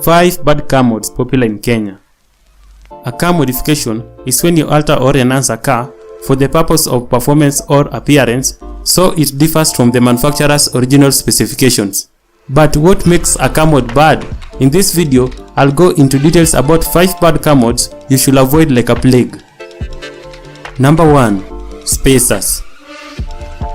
5 bad car mods popular in Kenya. A car modification is when you alter or enhance a car for the purpose of performance or appearance, so it differs from the manufacturer's original specifications. But what makes a car mod bad? In this video, I'll go into details about 5 bad car mods you should avoid like a plague. Number 1. Spacers.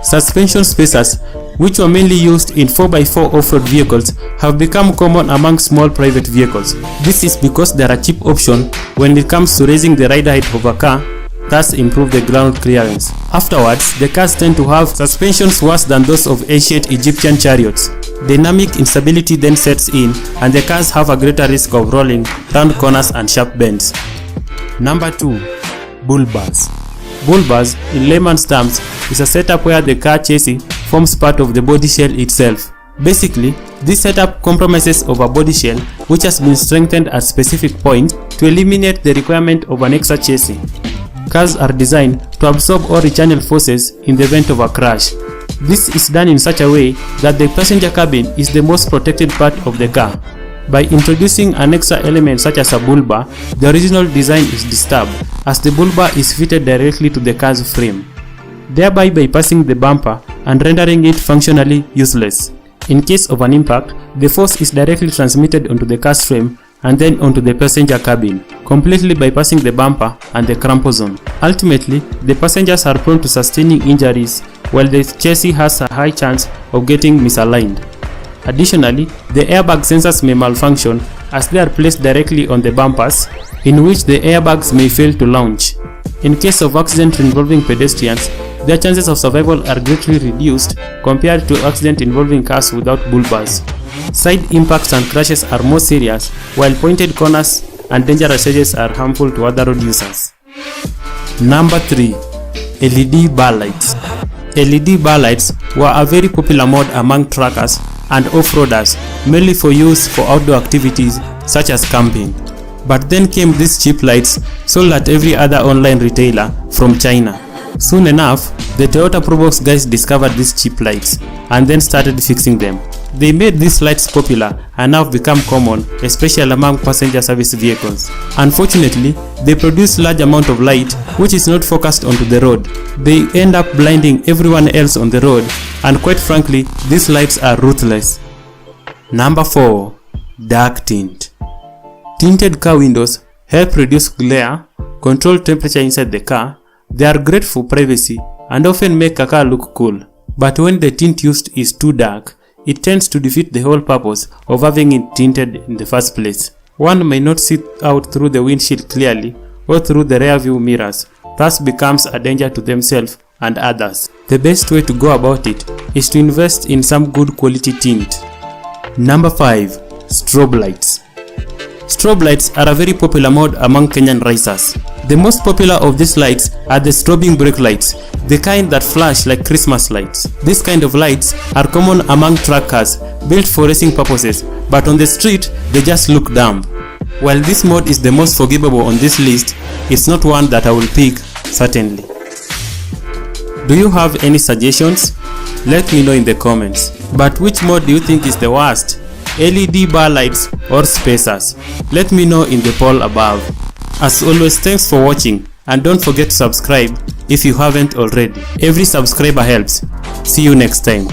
Suspension spacers, which were mainly used in 4x4 off-road vehicles, have become common among small private vehicles. This is because they are a cheap option when it comes to raising the ride height of a car, thus improve the ground clearance. Afterwards, the cars tend to have suspensions worse than those of ancient Egyptian chariots. Dynamic instability then sets in, and the cars have a greater risk of rolling, round corners and sharp bends. Number 2. Bull bars. Bull bars, in layman's terms, is a setup where the car chassis forms part of the body shell itself. Basically, this setup compromises of a body shell which has been strengthened at specific points to eliminate the requirement of an extra chassis. Cars are designed to absorb or rechannel forces in the event of a crash. This is done in such a way that the passenger cabin is the most protected part of the car. By introducing an extra element such as a bull bar, the original design is disturbed, as the bull bar is fitted directly to the car's frame, thereby bypassing the bumper and rendering it functionally useless. In case of an impact, the force is directly transmitted onto the car's frame and then onto the passenger cabin, completely bypassing the bumper and the crampo zone. Ultimately, the passengers are prone to sustaining injuries, while the chassis has a high chance of getting misaligned. Additionally, the airbag sensors may malfunction as they are placed directly on the bumpers, in which the airbags may fail to launch. In case of accident involving pedestrians, their chances of survival are greatly reduced compared to accident involving cars without bull bars. Side impacts and crashes are more serious, while pointed corners and dangerous edges are harmful to other road users. Number 3. LED bar lights. LED bar lights were a very popular mod among truckers and off-roaders, mainly for use for outdoor activities such as camping. But then came these cheap lights sold at every other online retailer from China. Soon enough, the Toyota Probox guys discovered these cheap lights and then started fixing them. They made these lights popular and have become common, especially among passenger service vehicles. Unfortunately, they produce large amount of light which is not focused onto the road. They end up blinding everyone else on the road, and quite frankly, these lights are ruthless. Number 4. Dark tint. Tinted car windows help reduce glare, control temperature inside the car. They are great for privacy and often make a car look cool. But when the tint used is too dark, it tends to defeat the whole purpose of having it tinted in the first place. One may not see out through the windshield clearly or through the rear view mirrors, thus becomes a danger to themselves and others. The best way to go about it is to invest in some good quality tint. Number 5. Strobe lights. Strobe lights are a very popular mod among Kenyan racers. The most popular of these lights are the strobing brake lights, the kind that flash like Christmas lights. This kind of lights are common among truck cars built for racing purposes, but on the street they just look dumb. While this mod is the most forgivable on this list, it's not one that I will pick, certainly. Do you have any suggestions? Let me know in the comments. But which mod do you think is the worst? LED bar lights or spacers? Let me know in the poll above. As always, thanks for watching, and don't forget to subscribe if you haven't already. Every subscriber helps. See you next time.